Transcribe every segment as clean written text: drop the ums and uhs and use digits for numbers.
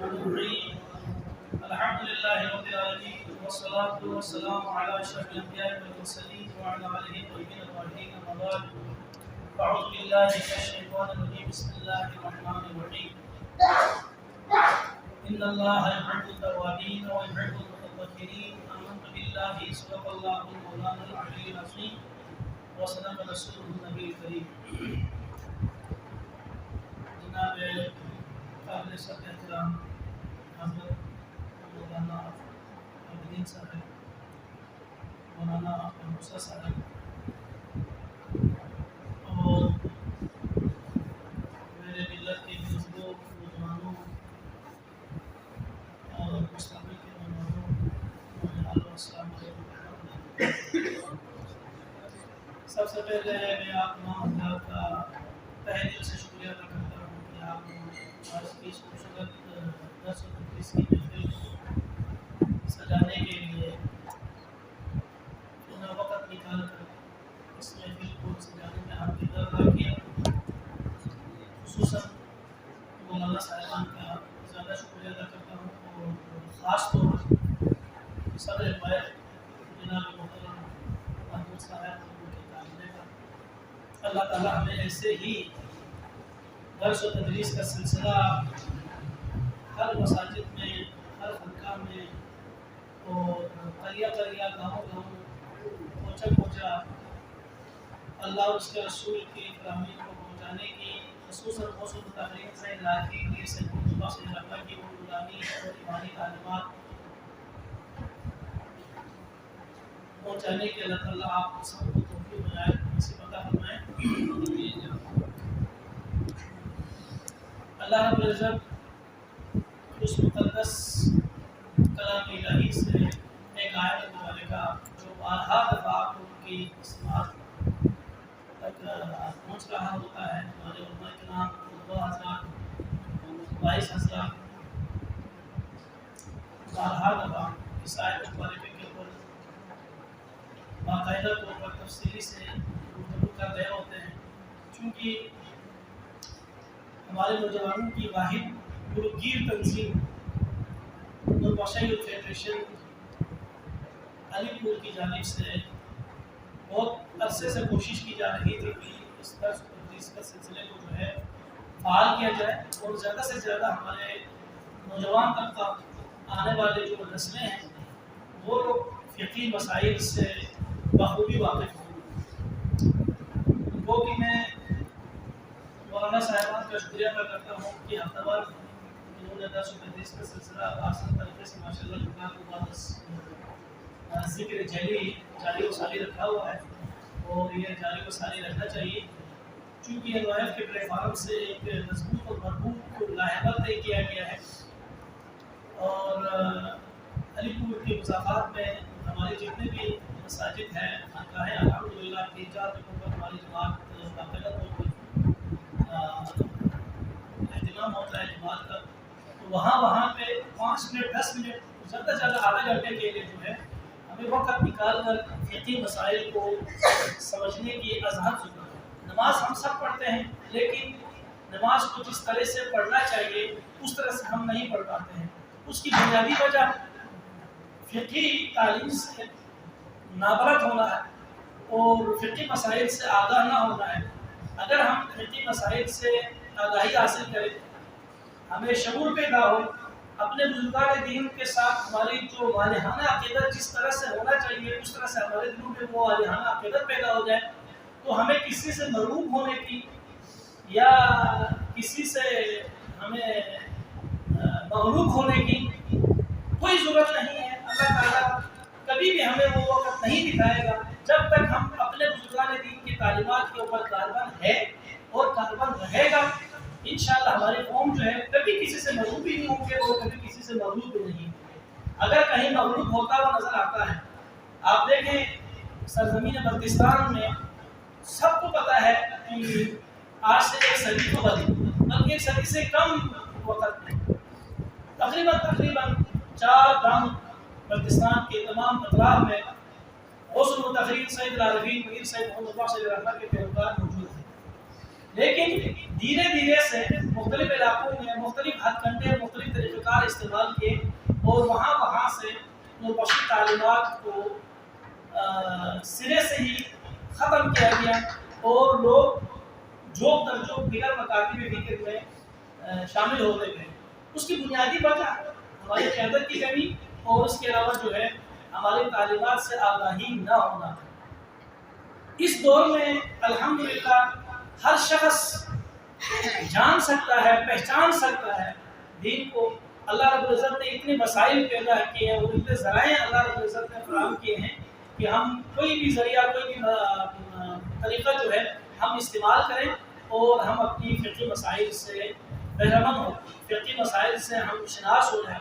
الرحيم الحمد لله رب العالمين والصلاة والسلام على أشرف الأنبياء والمرسلين وعلى آله الطيبين الطاهرين أما بعد أعوذ بالله من الشيطان الرجيم بسم الله الرحمن الرحيم إن الله يحب التوابين ويحب المتطهرين آمنت بالله صدق الله مولانا العلي العظيم وصدق رسوله النبي الكريم جناب قابل صدر احترام حضرت مولانا عبدالدین صاحب مولانا موسیٰ صاحب اور میرے ملت کے بزرگوں نوجوانوں اور مستقبل کے نوجوانوں السلام علیکم. سب سے پہلے میں آپ تمام حضرات کا تہہ دل سے شکریہ ادا کرتا ہوں کہ آپ نے آج کی اس خوبصورت درس و تدریس کی محفل سجانے کے لیے اپنا وقت نکال کر اس محفل کو سجانے میں آپ کی طرف کیا. خصوصاً مولانا صاحبان کا زیادہ شکریہ ادا کرتا ہوں اور خاص طور پر صدر حمایت جناب محترم محمود صاحب اللہ تعالیٰ ہمیں ایسے ہی درس و تدریس کا سلسلہ ہر مساجد میں ہر خانقاہ میں اور قریہ قریہ گاؤں گاؤں کوچہ کوچہ اللہ اور اس کے رسول کی فراہمی کو پہنچانے کی خصوصاً موسم تقریر سے علاقے کی صبح سے رقبہ کی غلامی اور ایمانی تعلیمات پہنچانے کے اللہ تعالیٰ آپ سب کو توفیق بنائے نصیب عطا فرمائے. اللہ رب العزت اس مقدس کلام الہی سے ایک آیت مبارکہ جو بارہا دفعہ آپ ان کی سماعت تک پہنچ رہا ہوتا ہے. ہمارے علماء کرام خطبہ حضرات باعث حضرات بارہا دفعہ اس آیت مبارکہ کے اوپر باقاعدہ طور پر تفصیلی سے گفتگو کر رہے ہوتے ہیں. چونکہ ہمارے نوجوانوں کی واحد گروگیر تنظیم نوربخشیت فیڈریشن علی پور کی جانب سے بہت عرصے سے کوشش کی جا رہی تھی کہ اس درس و تدریس کا سلسلے کو جو ہے فعال کیا جائے اور زیادہ سے زیادہ ہمارے نوجوان طبقہ آنے والے جو نسلیں ہیں وہ لوگ فقہی مسائل سے بخوبی واقف ہوں. ان کو بھی میں مولانا صاحبان کا شکریہ ادا کرتا ہوں کہ ہفتہ وار انہوں نے درس و تدریس کا سلسلہ آسان طریقے سے ماشاء اللہ ذکر جاری و ساری رکھا ہوا ہے اور یہ جاری و ساری رکھنا چاہیے. چونکہ یہ نوائف کے پلیٹ فارم سے ایک مضبوط اور مربوط لاحقہ طے کیا گیا ہے اور علی پور کے مضافات میں ہمارے جتنے بھی مساجد ہیں خانقاہیں الحمدللہ 3-4 جگہوں پر ہماری جماعت باقاعدہ طور پر اہتمام ہوتا ہے جماعت کا. تو وہاں پہ 5 منٹ 10 منٹ زیادہ سے زیادہ آدھے گھنٹے کے لیے جو ہے ہمیں وقت نکال کر فقہی مسائل کو سمجھنے کی اذہان ضرورت ہے. نماز ہم سب پڑھتے ہیں لیکن نماز کو جس طرح سے پڑھنا چاہیے اس طرح سے ہم نہیں پڑھ پاتے ہیں. اس کی بنیادی وجہ فقہی تعلیم سے نابلد ہونا ہے اور فقہی مسائل سے آگاہ نہ ہونا ہے. اگر ہم فقہی مسائل سے آگاہی حاصل کریں ہمیں شعور پیدا ہو اپنے بزرگان دین کے ساتھ ہماری جو والہانہ عقیدت جس طرح سے ہونا چاہیے اس طرح سے ہمارے دلوں میں وہ والہانہ عقیدت پیدا ہو جائے تو ہمیں کسی سے مرعوب ہونے کی یا کسی سے ہمیں مغلوب ہونے کی کوئی ضرورت نہیں ہے. اللہ تعالیٰ کبھی بھی ہمیں وہ وقت نہیں دکھائے گا جب تک ہم اپنے بزرگان دین کی تعلیمات کے اوپر کاربن ہے اور کاربن رہے گا. انشاءاللہ ہماری قوم جو ہے کبھی کسی سے مغلوب بھی نہیں ہوں گے اور کبھی کسی سے مغلوب بھی نہیں. اگر کہیں مغلوب ہوتا ہوا نظر آتا ہے آپ دیکھیں سرزمین بلتستان میں سب کو پتہ ہے کہ آج سے 1 صدی تو بدلی بلکہ 1 صدی سے کم وقت میں تقریباً 4 گام بلتستان کے تمام اطراف میں غسل و تقریر سید العارفین میر سید محمد صلی اللہ کے پیروکار موجود ہیں. لیکن دھیرے دھیرے سے مختلف علاقوں میں مختلف ہتھ کنڈے مختلف طریقہ کار استعمال کیے اور وہاں سے بشری تعلیمات کو سرے سے ہی ختم کیا گیا اور لوگ جوک در جوک دیگر مکاتب فکر میں شامل ہوتے گئے. اس کی بنیادی وجہ ہماری قیادت کی کمی اور اس کے علاوہ جو ہے ہماری تعلیمات سے آگاہی نہ ہونا. اس دور میں الحمدللہ ہر شخص جان سکتا ہے، پہچان سکتا ہے دین کو. اللہ رب العزت نے اتنے وسائل پیدا کیے ہیں اور اتنے ذرائع اللہ رب العزت نے فراہم کیے ہیں کہ ہم کوئی بھی ذریعہ، کوئی بھی طریقہ جو ہے ہم استعمال کریں اور ہم اپنی فقہی مسائل سے بہرمند ہوں، فقہی مسائل سے ہم شناس ہو جائیں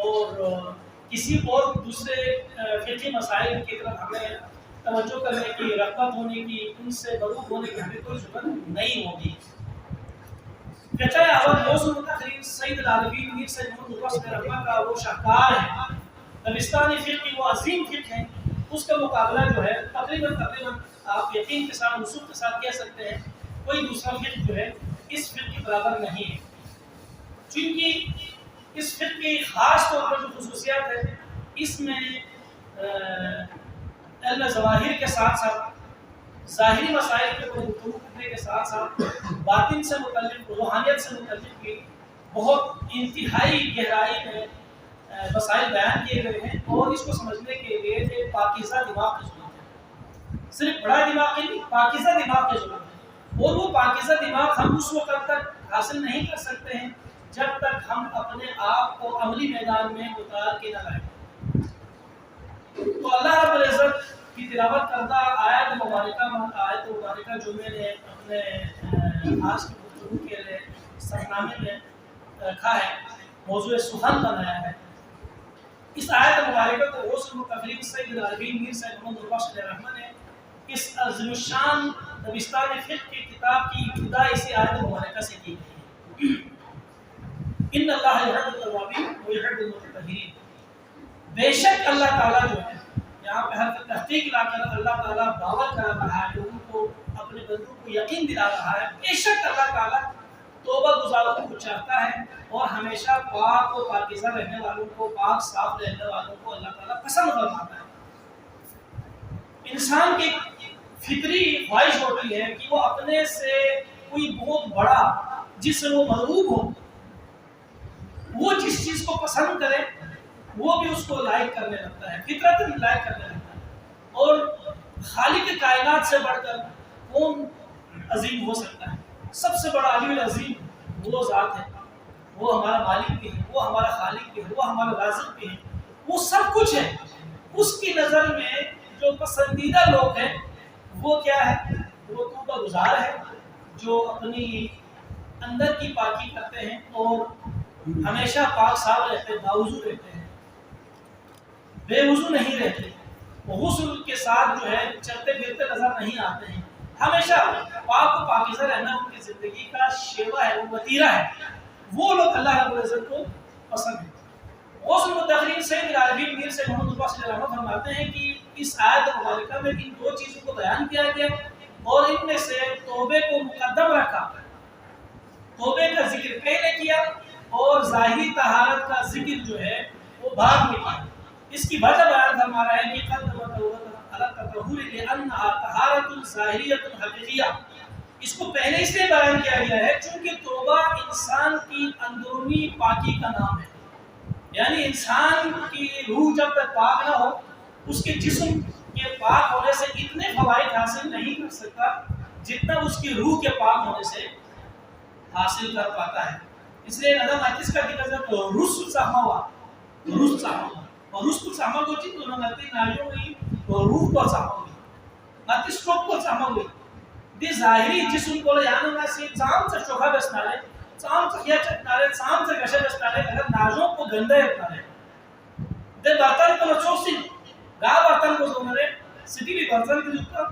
اور کسی اور دوسرے فقہی مسائل کی طرف ہمیں توجہ کرنے کی، رغبت ہونے کی، ان سے مروب ہونے کی ہمیں کوئی ضرورت نہیں ہوگی. اول موضوع تقریر سید العالمین میر سید محمد الوصل رحمہ کا وہ شاہکار ہے، دبستانی فقہ وہ عظیم فقہ ہے. اس کا مقابلہ جو ہے تقریباً آپ یقین کے ساتھ، وثوق کے ساتھ کہہ سکتے ہیں کوئی دوسرا فقہ جو ہے اس فقہ کے برابر نہیں ہے. چونکہ اس فقہ کی خاص طور پر جو خصوصیات ہے، اس میں علم ظواہر کے ساتھ ساتھ ظاہری مسائل کے اوپر گفتگو کرنے کے ساتھ ساتھ باطن سے متعلق، روحانیت سے متعلق بھی بہت انتہائی گہرائی میں مسائل بیان کیے گئے ہیں. اور اس کو سمجھنے کے لیے ایک پاکیزہ دماغ کی ضرورت ہے. صرف بڑا دماغ کی نہیں، پاکیزہ دماغ کی ضرورت ہے. اور وہ پاکیزہ دماغ ہم اس وقت تک حاصل نہیں کر سکتے ہیں جب تک ہم اپنے آپ کو عملی میدان میں اتار کے نہ لائیں. تو اللہ رب العزت کی تلاوت کردہ آیت مبارکہ جو میں نے اپنے آج کی گفتگو کے لیے سفرنامے میں رکھا ہے، موضوع سخن بنایا ہے. اس آیت مبارکہ کو غوث المتقرین سید العالمین میر سید محمد الوصل رحمہ نے اس عظیم الشان دبستان فقہ کی کتاب کی ابتدا اسی آیت مبارکہ سے کی گئی ہے. ان اللہ یحب التوابین ویحب المتطہرین. بے شک اللہ تعالیٰ جو ہے، یہاں پہ ہر تحقیق لا کر اللہ تعالیٰ باور کرا رہا ہے، لوگوں کو، اپنے بندوں کو یقین دلا رہا ہے. بے شک اللہ تعالیٰ توبہ گزاروں کو چاہتا ہے اور ہمیشہ پاک و پاکیزہ رہنے والوں کو، پاک صاف رہنے والوں کو اللہ تعالیٰ پسند فرماتا ہے. انسان کی فطری خواہش ہوتی ہے کہ وہ اپنے سے کوئی بہت بڑا جس سے وہ مرغوب ہو، وہ جس چیز کو پسند کرے وہ بھی اس کو لائک کرنے لگتا ہے، فطرت لائک کرنے لگتا ہے. اور خالق کائنات سے بڑھ کر کون عظیم ہو سکتا ہے؟ سب سے بڑا علی العظیم وہ ذات ہے، وہ ہمارا مالک بھی ہے، وہ ہمارا خالق بھی ہے، وہ ہمارا رازق بھی ہے، وہ سب کچھ ہے. اس کی نظر میں جو پسندیدہ لوگ ہیں وہ کیا ہے؟ وہ توبہ گزار ہے، جو اپنی اندر کی پاکی کرتے ہیں اور ہمیشہ پاک صاف رہتے ہیں، باوضو رہتے ہیں، بے وضو نہیں رہتے، غسل کے ساتھ جو ہے چلتے پھرتے نظر نہیں آتے ہیں. ہمیشہ پاک و پاکیزہ رہنا ان کی زندگی کا شیوا ہے، وہ وتیرہ ہے. وہ لوگ اللہ رب العزت کو پسند ہیں. غوث المتقرین سید العالمین میر سے محمد الوصل رحمہ فرماتے ہیں کہ اس آیت مبارکہ میں ان دو چیزوں کو بیان کیا گیا اور ان میں سے توبے کو مقدم رکھا. توبے کا ذکر پہلے کیا اور ظاہری طہارت کا ذکر جو ہے وہ بعد میں کیا. اس کی وجہ بیان فرما رہا ہے کہ قدم التطہر لانها طہارۃ ظاہریۃ حقیقیہ. اس کو پہلے اس لیے بیان کیا گیا ہے چونکہ توبہ انسان کی اندرونی پاکی کا نام ہے. یعنی انسان کی روح جب تک پاک نہ ہو، اس کے جسم کے پاک ہونے سے اتنے فوائد حاصل نہیں کر سکتا جتنا اس کی روح کے پاک ہونے سے حاصل کر پاتا ہے. اس لیے نظم حدیث کا ذکر ہے تو رسل سہما اور رسل سہما کو چیز انہوں نے نالیوں ہوئی اور روح کو سہما ہوئی ناتی سٹروک کو سہما ہوئی. دی ظاہری جسم کو یعنی ناسی چام سے شوخہ بسنالے، چام سے کیا چکنالے، چام سے گشہ بسنالے، اگر نازوں کو گندے اتنالے دے برطن کو نچوسی گا برطن کو زمرے سٹی بھی برطن کی جتا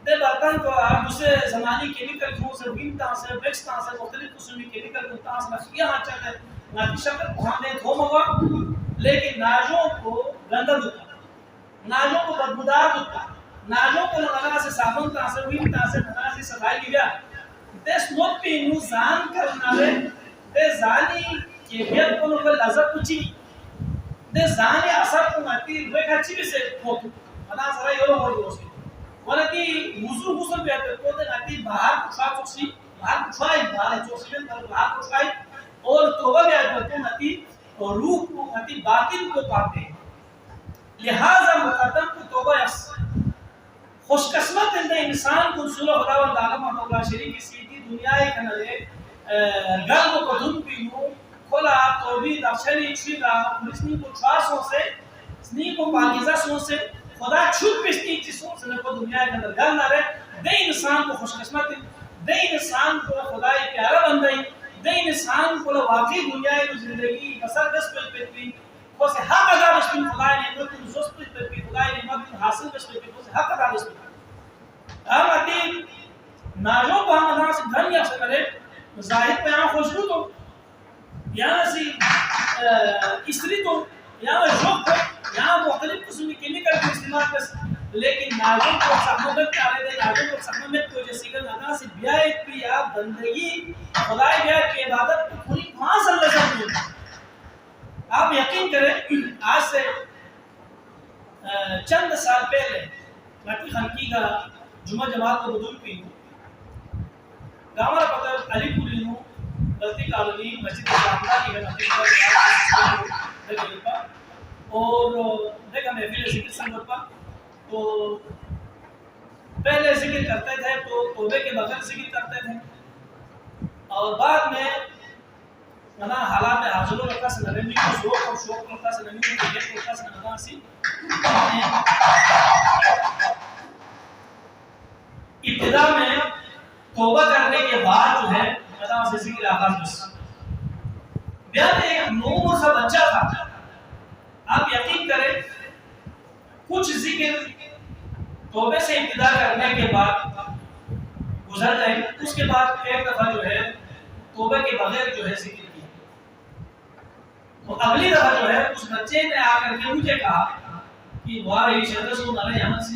دے برطن کو دوسرے زمانی کیمیکل کیوں سے بینتا سے بیکستا سے مختلف قسمی کیمیکل کیوں سے نشیہ ہاں چکے ناتی شکل کو ہمیں دھو مگا، لیکن ناجوں کو گندہ دتا، ناجوں کو بدبودار دتا، ناجوں کو لگنا سے صابن تا سے وینتا سے نگنا سے صفائی لیا. دس نوٹ پہ انو زان کرنا رہے دے زانی kefiyat kono ko lazat kuchi de zani asar ko mati we ka chi se foto ana sara yo ho do se wala ki wuzu ghusl be ko de nati bahar kucha chosi bahar kuchai bahar chosi ben bahar kuchai اور توبہ بھی آدھتے ہیں نتی اور روح کو نتی باطن کو پاتے ہیں لہذا مقدم کو توبہ یس خوش قسمت اندہ انسان کو صلح خداوند عالم اللہ شریف کی سیدھی دنیا ایک نلے گلب کو دن پینو کھلا توبی دفشری چیدہ مرسنی کو چواسوں سے سنی کو پاکیزہ سوں سے خدا چھوٹ پشتی چیزوں سے کو دنیا ایک نلے گل نہ رہے دے انسان کو خوش قسمت دے انسان کو خدای پیارا بندائی دے انسان کو واقعی دنیا کی زندگی بسر دس پر پتوی کو سے حق ادا بشتن خدای نعمت زوست پر پتوی خدای نعمت حاصل بشتن کو سے حق ادا بشتن ہم آتی ناجو کو ہم ادا سے گھن یا سے کرے ظاہر پہ یہاں خوشبو تو یہاں سی اسری تو یہاں جوک تو یہاں مختلف قسم کی کیمیکل کو استعمال کر لیکن ناظم کو سخنمت کارے دے ناظم کو سخنمت کو جیسی کہ نانا سے بیائیت پی آپ بندگی خدای بیائیت کی عبادت پوری وہاں سے اللہ سب ہوئی آپ یقین کریں آج سے چند سال پہلے لکی خانقی کا جمعہ جماعت کو بدول پی گامر پتر علی پوری ہوں غلطی کالونی مسجد جامدہ کی ہے اور دیکھا محفل ذکر سنگت پر تو پہلے ذکر کرتے تھے تو توبے کے بغیر ذکر کرتے تھے اور بعد میں منا حالات حاضروں لگتا سے نرمی کو شوق اور شوق لگتا سے نرمی کو یہ لگتا سے نرمی سی ابتدا میں توبہ کرنے کے بعد جو ہے منا سے ذکر آغاز بس بیان ایک 9 سا بچہ تھا آپ یقین کریں کچھ ذکر توبے سے ابتدا کرنے کے بعد گزر گئے اس کے بعد ایک دفعہ جو ہے توبے کے بغیر جو ہے ذکر کیا تو اگلی دفعہ جو ہے اس بچے نے آ کر کے مجھے کہا کہ واہ یہ شہدہ سو نارے یہاں سے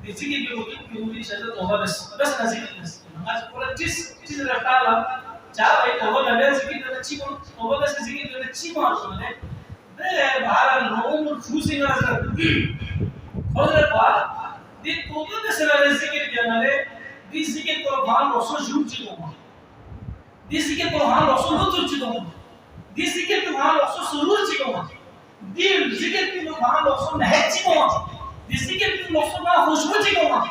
ذکر کی ہوگی کہ مجھے شہدہ توبہ بس نہ ذکر بس آج پورا چیز رکھتا رہا چاہ بھائی توبہ بغیر ذکر کرنے اچھی کون توبہ بس ذکر کرنے اچھی کون سنے دے باہر لوگوں کو چھوسی نہ حضرت بعد دی توبہ میں سے لگے ذکر کیا نلے دی ذکر قرآن رسول جھوٹ چکو گا دی ذکر قرآن رسول لطر چکو گا دی ذکر قرآن رسول سرور چکو گا دی ذکر قرآن رسول نحت چکو گا دی ذکر قرآن رسول نا خوشبو چکو گا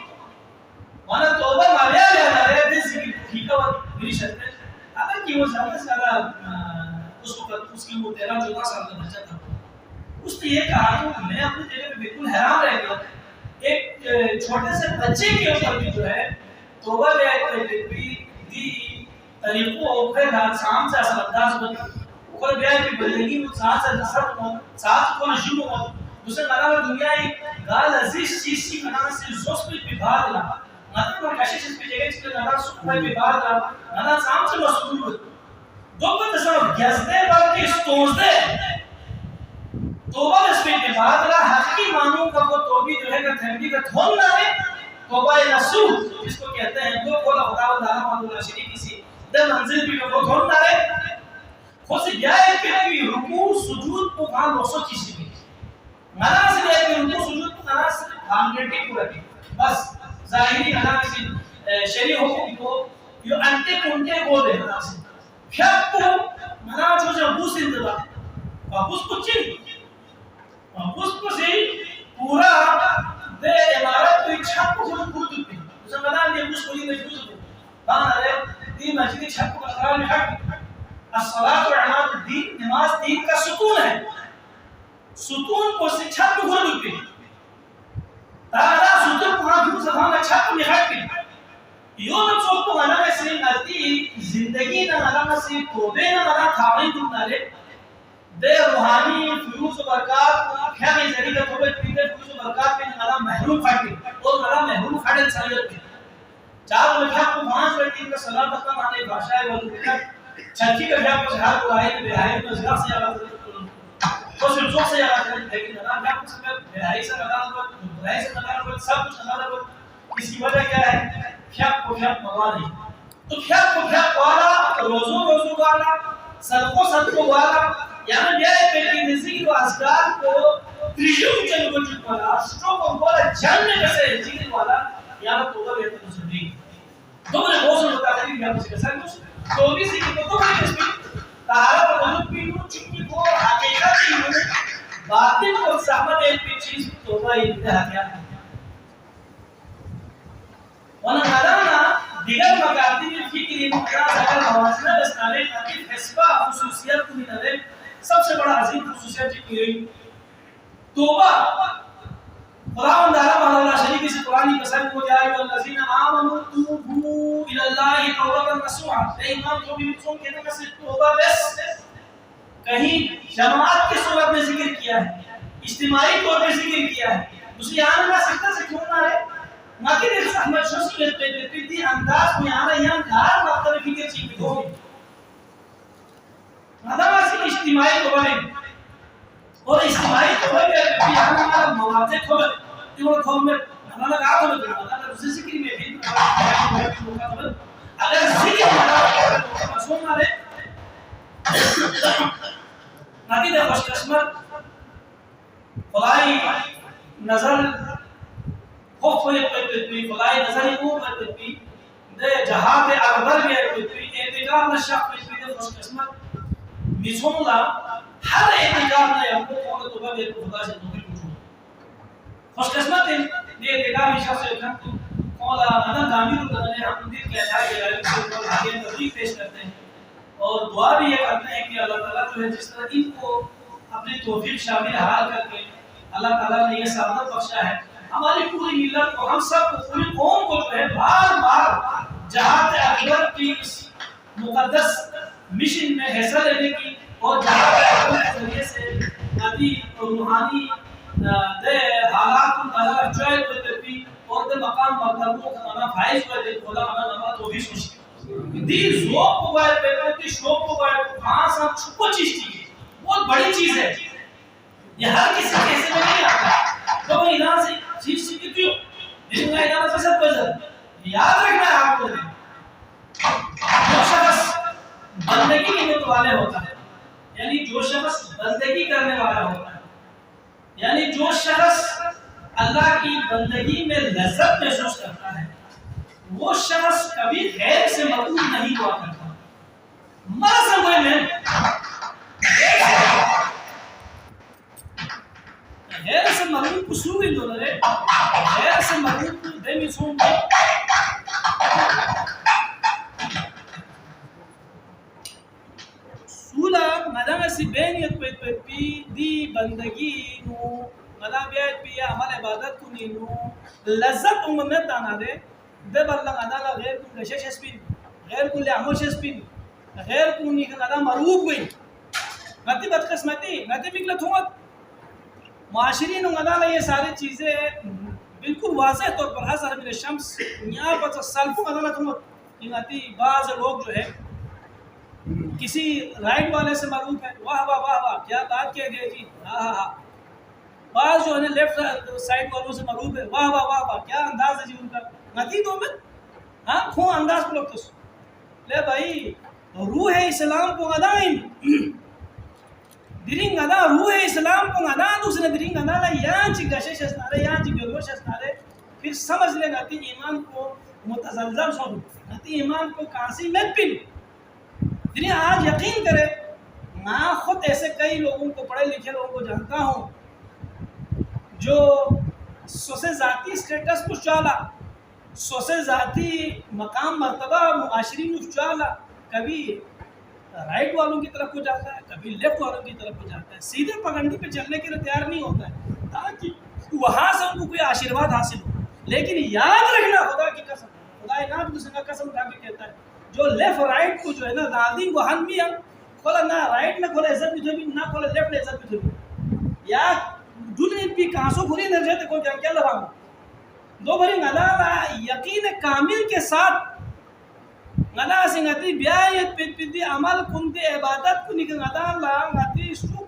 مانا توبہ مالیا لیا نلے دی ذکر ٹھیکا و میری شرط ہے اگر کی وہ زیادہ سے زیادہ اس وقت اس کی وہ 13-14 سال کا بچہ تھا اس نے یہ کہا کہ میں اپنی جگہ پہ بالکل حیران رہ گیا ایک چھوٹے سے بچے کے اوپر بھی جو ہے توبہ بیعت دی طریقوں اوپر شام سے اصل انداز بنا اوپر بیعت کی بلدگی میں ساتھ سے نصر ہو ساتھ کو نشو ہو دوسرے معنی میں دنیا ایک گال عزیز چیز کی معنی سے زوست پہ بھاد لا معنی میں کشی چیز پہ جگہ چکے نظر سکھائی پہ بھاد لا معنی سام سے مسئول ہو دو پر تصور گیزدے بلکہ استوزدے توبہ اس پہ بعد لا حقیقی معنوں کا وہ توبی جو ہے کہ تھیمدی کا دھون نہ ہے توبہ نصوح جس کو کہتے ہیں دو قول خداوند عالم اللہ شریف کسی در منزل بھی وہ دھون نہ ہے خود سے بیائے کہ رکوع سجود کو وہاں لوسو چیزی بھی منا سے بیائے کہ رکوع سجود کو منا سے فارمیلٹی کو رکھی بس ظاہری منا کسی شریع حکم کو یہ انتے کنٹے کو دے منا سے پھر کو منا جو بوس اندبا واپس کو چل اس کو سے پورا دے عمارت کوئی چھپ کو خود دی اس میں بنا دے اس کو یہ نہیں خود بنا رہے دی مسجد چھپ کا قرار میں حق الصلاۃ وعماد الدین نماز دین کا ستون ہے ستون کو سے چھپ کو خود دی تالا ستون پورا دو زبان چھپ میں حق یوں نہ چوک کو بنا سے نتی زندگی نہ نہ سے توبہ نہ تھاوی تو نہ دے روحانی فیوز و برکات خیر ذریعہ کا توبہ پیتے فیوز و برکات میں نالا محروم پھاٹے اور نالا محروم پھاٹے سایت کے چار لکھا کو 5 لڑکی کا سلام تک آنے بھاشا ہے وہ چھٹی کا جب جہاد کو آئے بے حیائی کو زیادہ سے یاد تو صرف زور سے یاد کریں لیکن نالا جب کچھ میں بے حیائی سے لگا ہوا برائی سے لگا ہوا سب کچھ لگا ہوا اس کی وجہ کیا ہے کھیپ کو کھیپ موا نہیں تو کھیپ کو کھیپ والا روزو والا صدقو والا یعنی بیائے پیٹی ذکر و اذکار کو تریجوں چل کو چک والا اشتو کو بولا جاننے کسے ذکر والا یا توبہ بیت مسلمی دوبارہ موضوع متعلق یا کسی کسان تو بھی ذکر کو دوبارہ کسی تہارا پر وجود پیٹو چکی کو حقیقت کی باطن اور زحمت ایک بھی چیز توبہ انتہا کیا ہے ونقدانا دیگر مقاتی فکری مقدار اگر موازنہ بستانے کی حسبہ خصوصیت کو نظر سب سے بڑا عظیم خصوصیت کی ہوئی توبہ خداوند تعالی مولا شریک سے قرآن کی قسم کو جائے والذین آمنوا توبوا الی اللہ توبۃ نصوحا اے ایمان کو بھی سن کے نہ صرف توبہ بس کہیں جماعت کی صورت میں ذکر کیا ہے اجتماعی طور پر ذکر کیا ہے دوسری آنے کا سکتا سے کیوں نہ رہے ماکر اس احمد شخص میں پیتی انداز میں آنا یہاں دار مقتب فکر چیز بھی ہوگی مدام اسی اجتماعی طور اور اجتماعی طور پر بھی آنا ہمارا مواقع کھول تیور کھول میں ہمارا کہا تو بکر اگر اسے ذکر میں بھی اگر ذکر میں مسئول نہ رہے ناکی دے خوش قسمت خدای نظر خوف ہوئے پتوی خدای نظری او پتوی دے جہاد اکبر بھی پتوی اعتقاب نشاق پتوی دے خوش قسمت میزون اللہ ہر اعتقاب نے ہم کو قول توبہ بھی خدا سے دوبی پوچھو خوش قسمت دے اعتقاب نشاق سے اکھن تو قول مدن دامیر نے ہم دیر کہتا ہے کہ آگے تبلیغ پیش کرتے ہیں اور دعا بھی یہ کرتے ہیں کہ اللہ تعالیٰ جو ہے جس طرح ان کو اپنی توفیق شامل حال کر کے اللہ تعالیٰ نے یہ سعادت بخشا ہے ہماری پوری ملت کو ہم سب کو پوری قوم کو جو ہے بار بار جہاد اکبر کی اس مقدس مشن میں حصہ لینے کی اور جہاد اکبر کے ذریعے سے نبی اور روحانی دے حالات کو نظر چوئے کو تربی اور دے مقام مرتبوں کا منا فائز ہوئے دے خدا ہمیں نمات توفیق خوشی دیر ذوق کو باید پیپر کی شوق کو باید وہاں سے ہم چھپو چیز چیئے بہت بڑی چیز ہے یہ ہر کسی کیسے میں نہیں آتا تو وہ ادھا سے چیز سیکھی کیوں دن میں ادھا سے سب بزر یاد رکھنا ہے آپ کو دیں جو شخص بندگی کی متوالے ہوتا ہے یعنی جو شخص بندگی کرنے والا ہوتا ہے یعنی جو شخص اللہ کی بندگی میں لذت محسوس کرتا ہے وہ شخص کبھی غیر سے مقبول نہیں ہوا کرتا مرض ہوئے میں غیر سے مقبول قصور ہی دولر ہے غیر سے مقبول دیمی سون دے سولا مدام سی بینیت پی دی بندگی نو مدام بیایت پی عمل عبادت کو نینو لذت اممیت دانا دے دے بلغ ادالا غیر کو گشش اسپین غیر کو لعموش اسپین غیر کو نیکن ادا مروب گئی نتی بدقسمتی نتی بگلت ہوت معاشرین ادالا یہ ساری چیزیں بالکل واضح طور پر اظہر من الشمس یہاں پر سلفوں ادالا ہوت نتی بعض لوگ جو ہے کسی رائٹ والے سے مروب ہے واہ واہ واہ واہ کیا بات کہہ گئے جی ہاں ہاں ہاں بعض جو ہے لیفٹ سائڈ والوں سے مروب ہے واہ واہ واہ واہ کیا انداز ہے جی ان کا نتی دو میں ہاں کھوں انداز پر لوگ لے بھائی روح اسلام کو ادائیں درنگ ادا روح اسلام کو ادا دوسرے درنگ ادا لا یہاں چی گشش استارے یہاں چی گلوش استارے پھر سمجھ لے نتی ایمان کو متزلزل سو نتی ایمان کو کانسی میں پن دنیا آج یقین کرے میں خود ایسے کئی لوگوں کو پڑھے لکھے لوگوں کو جانتا ہوں جو سوسے ذاتی سٹیٹس کو چالا سوسے ذاتی مقام مرتبہ معاشرین کو چالا کبھی رائٹ والوں کی طرف کو جاتا ہے کبھی لیفٹ والوں کی طرف کو جاتا ہے سیدھے پگنڈی پہ چلنے کے لیے تیار نہیں ہوتا ہے تاکہ وہاں سے ان کو کوئی آشیرواد حاصل ہو لیکن یاد رکھنا خدا کی قسم خدا انعام دوسرے کا قسم کھا کے کہتا ہے جو لیفٹ رائٹ کو جو ہے نا دادی کو ہن بھی ہم کھولا نہ رائٹ میں کھولا عزت بھی تھی نہ کھولا لیفٹ میں عزت بھی تھی یا دنیا بھی کانسو گھری نہ جاتے کوئی جان کیا لگا دو بھری ندا یقین کامل کے ساتھ ندا سنگتی بیایت پیتی عمل کنتی عبادت کنی کہ ندا اللہ نتی سو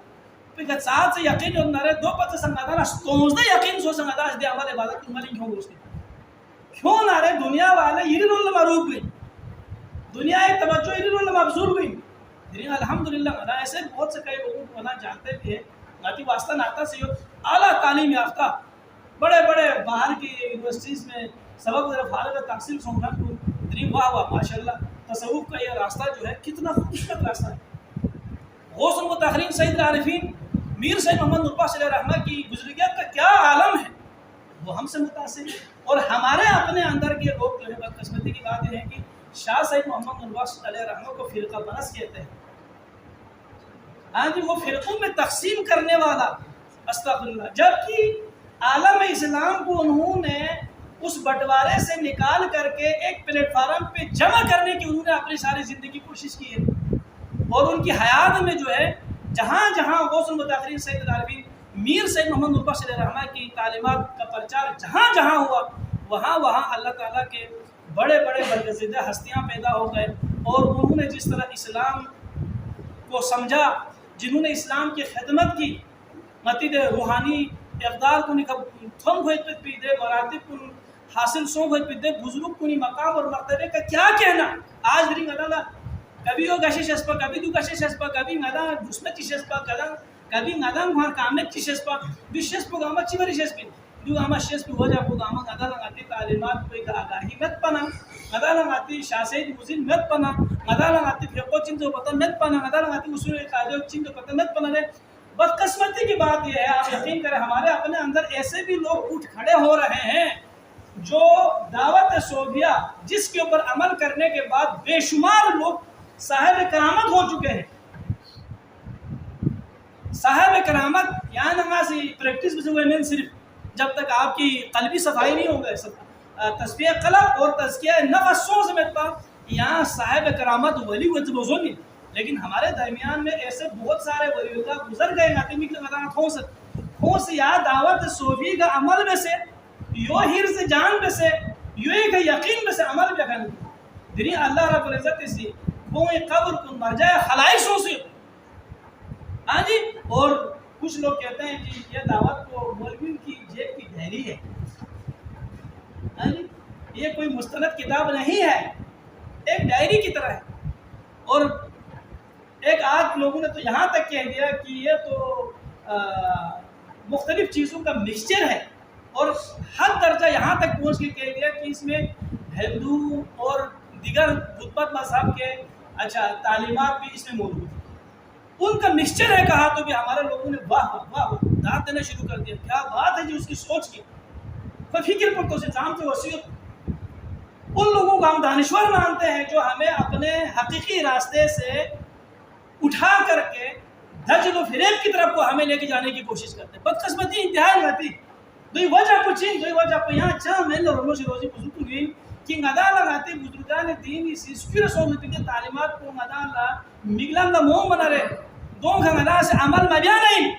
پہ ساتھ سے یقین جو نرے دو پتہ سنگ ندا استوزدہ یقین سو سنگ ندا دی عمل عبادت کنی ملیں کیوں گوشتی کیوں نرے دنیا والے یہ رول معروف گئی دنیا ایک توجہ یہ رول مبزور گئی لیکن الحمدللہ ادا ایسے بہت سے کئی لوگوں کو ادا جانتے بھی ہیں ناتی واسطہ ناتا سے اعلیٰ تعلیم یافتہ بڑے بڑے باہر کی یونیورسٹیز میں سبق فارغ تحصیل سنگھا کو دری واہ واہ ماشاء اللہ تصوف کا یہ راستہ جو ہے کتنا خوبصورت راستہ ہے. غوث المتاخرین سید العارفین میر سید محمد نوربخش علیہ رحمہ کی گزرگیت کا کیا عالم ہے وہ ہم سے متاثر ہے. اور ہمارے اپنے اندر کے لوگ جو ہے بدقسمتی کی بات یہ ہے کہ شاہ سید محمد نوربخش علیہ رحمہ کو فرقہ پرست کہتے ہیں. ہاں جی وہ فرقوں میں تقسیم کرنے والا استغفر اللہ. جبکہ عالم اسلام کو انہوں نے اس بٹوارے سے نکال کر کے ایک پلیٹ فارم پہ جمع کرنے کی انہوں نے اپنی ساری زندگی کوشش کی ہے. اور ان کی حیات میں جو ہے جہاں جہاں غوث المتاخرین سید العارفین میر سید محمد نوربخش علیہ رحمہ کی تعلیمات کا پرچار جہاں جہاں ہوا وہاں وہاں اللہ تعالیٰ کے بڑے بڑے برگزیدہ ہستیاں پیدا ہو گئے. اور انہوں نے جس طرح اسلام کو سمجھا جنہوں نے اسلام کی خدمت کی متید روحانی اقدار کو تھم ہوئے پیدے مراتب کو حاصل سو ہوئے پیدے بزرگ کو مقام اور مرتبے کا کیا کہنا. آج رنگ ادالا کبھی وہ گشش اسپا کبھی دو گشش اسپا کبھی ندا دشمت چیش اسپا کبھی ندا وہاں کامت چیش اسپا بشش پو گامت چی بری شش پی دو گاما شش پو وجہ پو گاما ندا لگاتی تعلیمات کو ایک آگاہی مت پنا ندا لگاتی شاہ سید مزین مت پنا ندا لگاتی فقہ چند پتہ مت پنا ندا لگاتی اصول قاعدے چند پتہ مت پنا. بدقسمتی کی بات یہ ہے آپ یقین کریں ہمارے اپنے اندر ایسے بھی لوگ اٹھ کھڑے ہو رہے ہیں جو دعوت صوفیہ جس کے اوپر عمل کرنے کے بعد بے شمار لوگ صاحب کرامت ہو چکے ہیں. صاحب کرامت یہاں نمازی پریکٹس بھی ہوئے میں صرف جب تک آپ کی قلبی صفائی نہیں ہو گئے تزکیہ قلب اور تزکیہ نفس سو سمیت پا یہاں صاحب کرامت ولی وزبوزونی. لیکن ہمارے درمیان میں ایسے بہت سارے ولی اللہ گزر گئے ناطمی کی ٹھوس یا دعوت صوفی کا عمل میں سے یو حرص جان میں سے یو ایک یقین میں سے عمل بھی کرنے دنی اللہ رب العزت اسی وہ قبر کن مر جائے خلائشوں سے. ہاں جی اور کچھ لوگ کہتے ہیں کہ یہ دعوت کو مولویوں کی جیب کی ڈائری ہے. ہاں جی یہ کوئی مستند کتاب نہیں ہے ایک ڈائری کی طرح ہے. اور ایک آدھ لوگوں نے تو یہاں تک کہہ دیا کہ یہ تو مختلف چیزوں کا مکسچر ہے اور ہر درجہ یہاں تک پہنچ کے کہہ دیا کہ اس میں ہندو اور دیگر بت مذہب کے تعلیمات بھی اس میں موجود ہیں. ان کا مکسچر ہے کہا تو بھی ہمارے لوگوں نے واہ واہ داد دینا شروع کر دیا. کیا بات ہے جو اس کی سوچ کی فکر پر تو سے جام سے وسیعت. ان لوگوں کو ہم دانشور مانتے ہیں جو ہمیں اپنے حقیقی راستے سے اٹھا کر کے دجل و فریب کی طرف کو ہمیں لے کے جانے کی کوشش کرتے ہیں. بدقسمتی انتہائی رہتی دوی وجہ پچھیں دوی وجہ پہ یہاں چاہ میں روزی روزی بزرگ ہوئی کہ ندا لگاتے بزرگان دین اسی سپیر سوز ہوتی کہ تعلیمات کو ندا اللہ مگلان دا موم بنا رہے دون کا ندا سے عمل مبیا نہیں